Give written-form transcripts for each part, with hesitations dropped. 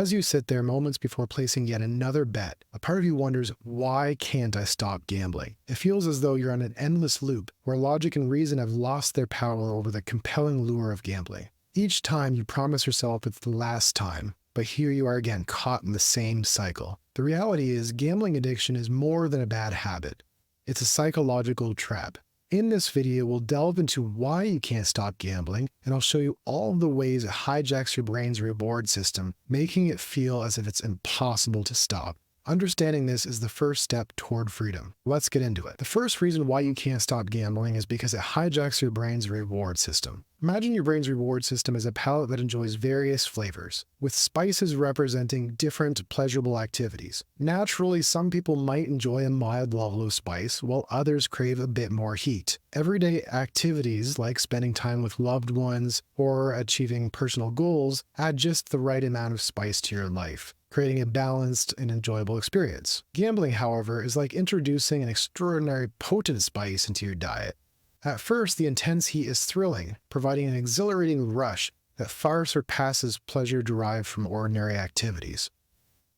As you sit there moments before placing yet another bet, a part of you wonders, why can't I stop gambling? It feels as though you're on an endless loop where logic and reason have lost their power over the compelling lure of gambling. Each time you promise yourself it's the last time, but here you are again caught in the same cycle. The reality is, gambling addiction is more than a bad habit. It's a psychological trap. In this video, we'll delve into why you can't stop gambling, and I'll show you all the ways it hijacks your brain's reward system, making it feel as if it's impossible to stop. Understanding this is the first step toward freedom. Let's get into it. The first reason why you can't stop gambling is because it hijacks your brain's reward system. Imagine your brain's reward system as a palette that enjoys various flavors, with spices representing different pleasurable activities. Naturally, some people might enjoy a mild level of spice, while others crave a bit more heat. Everyday activities like spending time with loved ones or achieving personal goals add just the right amount of spice to your life, creating a balanced and enjoyable experience. Gambling, however, is like introducing an extraordinary potent spice into your diet. At first, the intense heat is thrilling, providing an exhilarating rush that far surpasses pleasure derived from ordinary activities.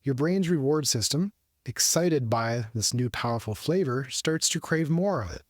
Your brain's reward system, excited by this new powerful flavor, starts to crave more of it.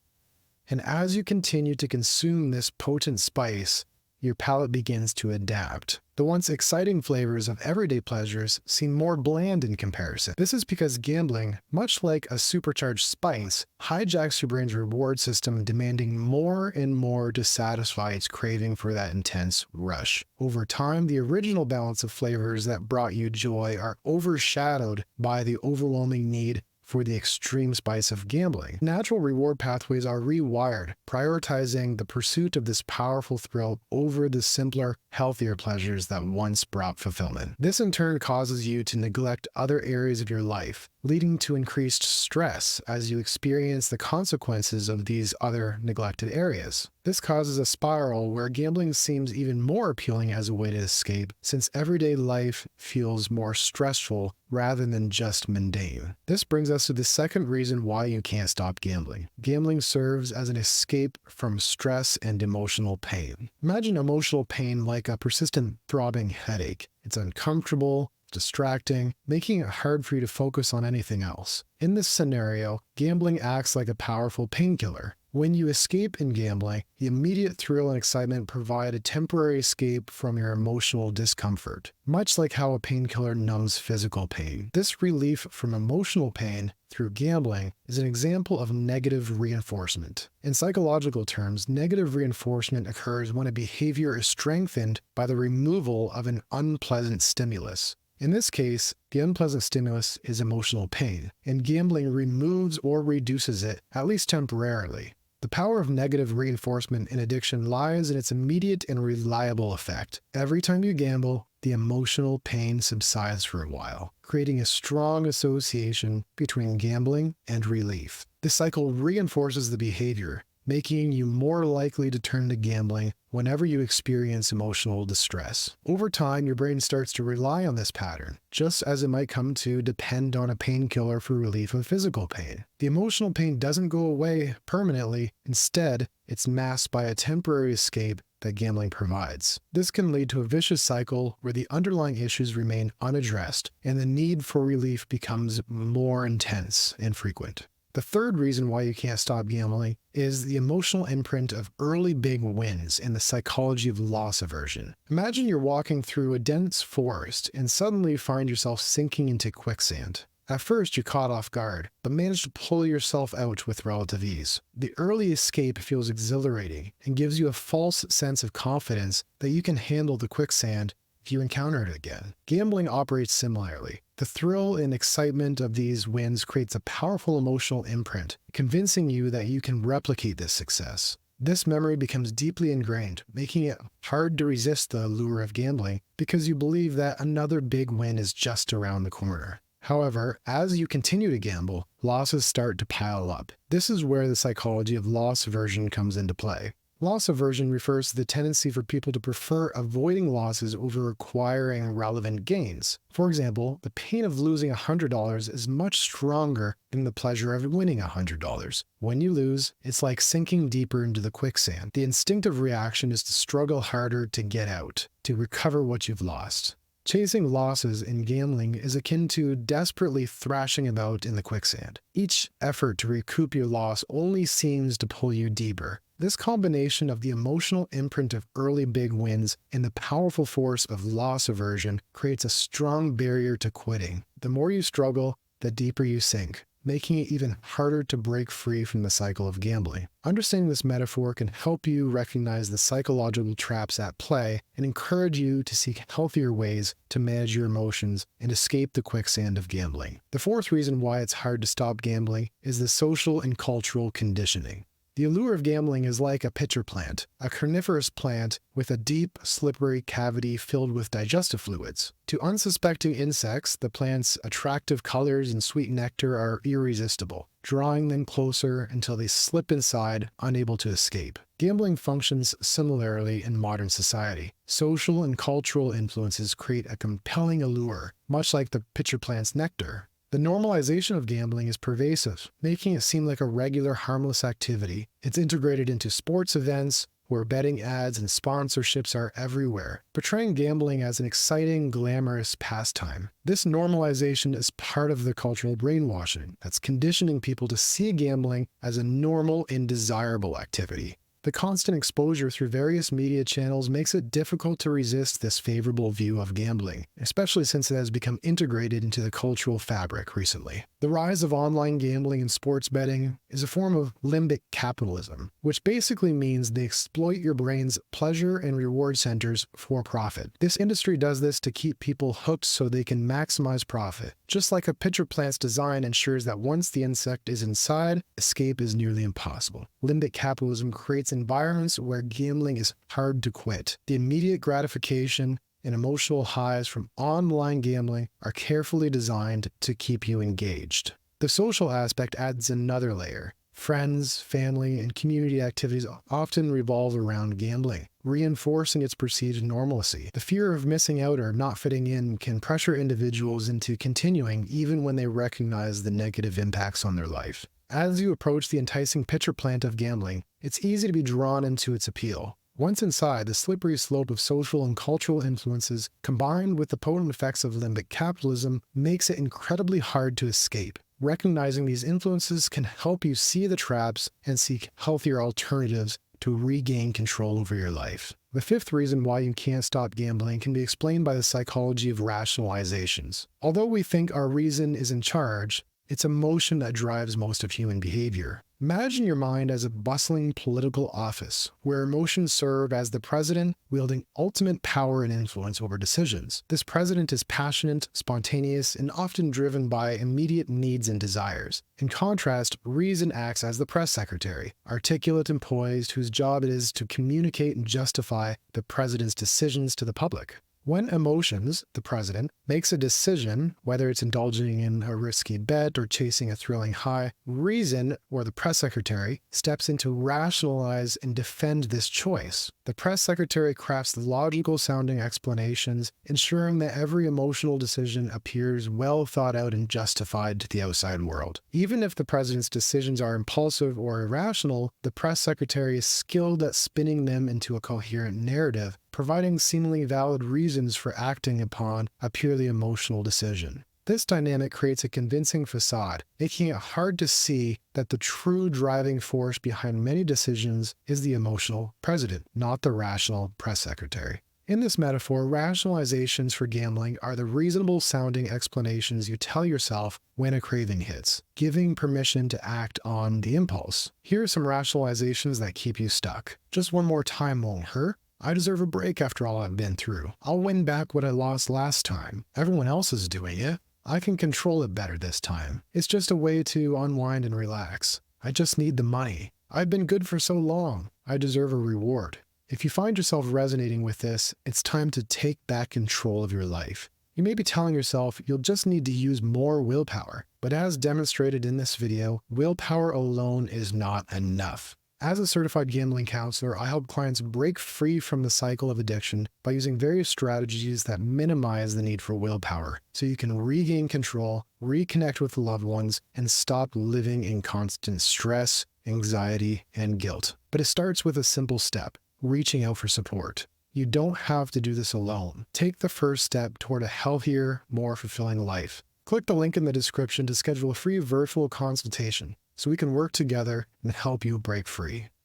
And as you continue to consume this potent spice, your palate begins to adapt. The once exciting flavors of everyday pleasures seem more bland in comparison. This is because gambling, much like a supercharged spice, hijacks your brain's reward system, demanding more and more to satisfy its craving for that intense rush. Over time, the original balance of flavors that brought you joy are overshadowed by the overwhelming need for the extreme spice of gambling. Natural reward pathways are rewired, prioritizing the pursuit of this powerful thrill over the simpler, healthier pleasures that once brought fulfillment. This in turn causes you to neglect other areas of your life, leading to increased stress as you experience the consequences of these other neglected areas. This causes a spiral where gambling seems even more appealing as a way to escape, since everyday life feels more stressful rather than just mundane. This brings us to the second reason why you can't stop gambling. Gambling serves as an escape from stress and emotional pain. Imagine emotional pain like a persistent throbbing headache. It's uncomfortable, distracting, making it hard for you to focus on anything else. In this scenario, gambling acts like a powerful painkiller. When you escape in gambling, the immediate thrill and excitement provide a temporary escape from your emotional discomfort, much like how a painkiller numbs physical pain. This relief from emotional pain through gambling is an example of negative reinforcement. In psychological terms, negative reinforcement occurs when a behavior is strengthened by the removal of an unpleasant stimulus. In this case, the unpleasant stimulus is emotional pain, and gambling removes or reduces it, at least temporarily. The power of negative reinforcement in addiction lies in its immediate and reliable effect. Every time you gamble, the emotional pain subsides for a while, creating a strong association between gambling and relief. This cycle reinforces the behavior, making you more likely to turn to gambling whenever you experience emotional distress. Over time, your brain starts to rely on this pattern, just as it might come to depend on a painkiller for relief of physical pain. The emotional pain doesn't go away permanently. Instead, it's masked by a temporary escape that gambling provides. This can lead to a vicious cycle where the underlying issues remain unaddressed, and the need for relief becomes more intense and frequent. The third reason why you can't stop gambling is the emotional imprint of early big wins and the psychology of loss aversion. Imagine you're walking through a dense forest and suddenly find yourself sinking into quicksand. At first, you're caught off guard, but manage to pull yourself out with relative ease. The early escape feels exhilarating and gives you a false sense of confidence that you can handle the quicksand if you encounter it again. Gambling operates similarly. The thrill and excitement of these wins creates a powerful emotional imprint, convincing you that you can replicate this success. This memory becomes deeply ingrained, making it hard to resist the allure of gambling because you believe that another big win is just around the corner. However, as you continue to gamble, losses start to pile up. This is where the psychology of loss aversion comes into play. Loss aversion refers to the tendency for people to prefer avoiding losses over acquiring relevant gains. For example, the pain of losing $100 is much stronger than the pleasure of winning $100. When you lose, it's like sinking deeper into the quicksand. The instinctive reaction is to struggle harder to get out, to recover what you've lost. Chasing losses in gambling is akin to desperately thrashing about in the quicksand. Each effort to recoup your loss only seems to pull you deeper. This combination of the emotional imprint of early big wins and the powerful force of loss aversion creates a strong barrier to quitting. The more you struggle, the deeper you sink, making it even harder to break free from the cycle of gambling. Understanding this metaphor can help you recognize the psychological traps at play and encourage you to seek healthier ways to manage your emotions and escape the quicksand of gambling. The fourth reason why it's hard to stop gambling is the social and cultural conditioning. The allure of gambling is like a pitcher plant, a carnivorous plant with a deep, slippery cavity filled with digestive fluids. To unsuspecting insects, the plant's attractive colors and sweet nectar are irresistible, drawing them closer until they slip inside, unable to escape. Gambling functions similarly in modern society. Social and cultural influences create a compelling allure, much like the pitcher plant's nectar. The normalization of gambling is pervasive, making it seem like a regular, harmless activity. It's integrated into sports events, where betting ads and sponsorships are everywhere, portraying gambling as an exciting, glamorous pastime. This normalization is part of the cultural brainwashing that's conditioning people to see gambling as a normal and desirable activity. The constant exposure through various media channels makes it difficult to resist this favorable view of gambling, especially since it has become integrated into the cultural fabric recently. The rise of online gambling and sports betting is a form of limbic capitalism, which basically means they exploit your brain's pleasure and reward centers for profit. This industry does this to keep people hooked so they can maximize profit. Just like a pitcher plant's design ensures that once the insect is inside, escape is nearly impossible. Limbic capitalism creates environments where gambling is hard to quit. The immediate gratification and emotional highs from online gambling are carefully designed to keep you engaged. The social aspect adds another layer. Friends, family, and community activities often revolve around gambling, reinforcing its perceived normalcy. The fear of missing out or not fitting in can pressure individuals into continuing even when they recognize the negative impacts on their life. As you approach the enticing pitcher plant of gambling, it's easy to be drawn into its appeal. Once inside, the slippery slope of social and cultural influences, combined with the potent effects of limbic capitalism, makes it incredibly hard to escape. Recognizing these influences can help you see the traps and seek healthier alternatives to regain control over your life. The fifth reason why you can't stop gambling can be explained by the psychology of rationalizations. Although we think our reason is in charge, it's emotion that drives most of human behavior. Imagine your mind as a bustling political office, where emotions serve as the president, wielding ultimate power and influence over decisions. This president is passionate, spontaneous, and often driven by immediate needs and desires. In contrast, reason acts as the press secretary, articulate and poised, whose job it is to communicate and justify the president's decisions to the public. When emotions, the president, makes a decision, whether it's indulging in a risky bet or chasing a thrilling high, reason, or the press secretary, steps in to rationalize and defend this choice. The press secretary crafts logical-sounding explanations, ensuring that every emotional decision appears well thought out and justified to the outside world. Even if the president's decisions are impulsive or irrational, the press secretary is skilled at spinning them into a coherent narrative, providing seemingly valid reasons for acting upon a purely emotional decision. This dynamic creates a convincing facade, making it hard to see that the true driving force behind many decisions is the emotional president, not the rational press secretary. In this metaphor, rationalizations for gambling are the reasonable-sounding explanations you tell yourself when a craving hits, giving permission to act on the impulse. Here are some rationalizations that keep you stuck. Just one more time won't hurt. I deserve a break after all I've been through. I'll win back what I lost last time. Everyone else is doing it. I can control it better this time. It's just a way to unwind and relax. I just need the money. I've been good for so long. I deserve a reward. If you find yourself resonating with this, it's time to take back control of your life. You may be telling yourself you'll just need to use more willpower, but as demonstrated in this video, willpower alone is not enough. As a certified gambling counselor, I help clients break free from the cycle of addiction by using various strategies that minimize the need for willpower, so you can regain control, reconnect with loved ones, and stop living in constant stress, anxiety, and guilt. But it starts with a simple step: reaching out for support. You don't have to do this alone. Take the first step toward a healthier, more fulfilling life. Click the link in the description to schedule a free virtual consultation so we can work together and help you break free.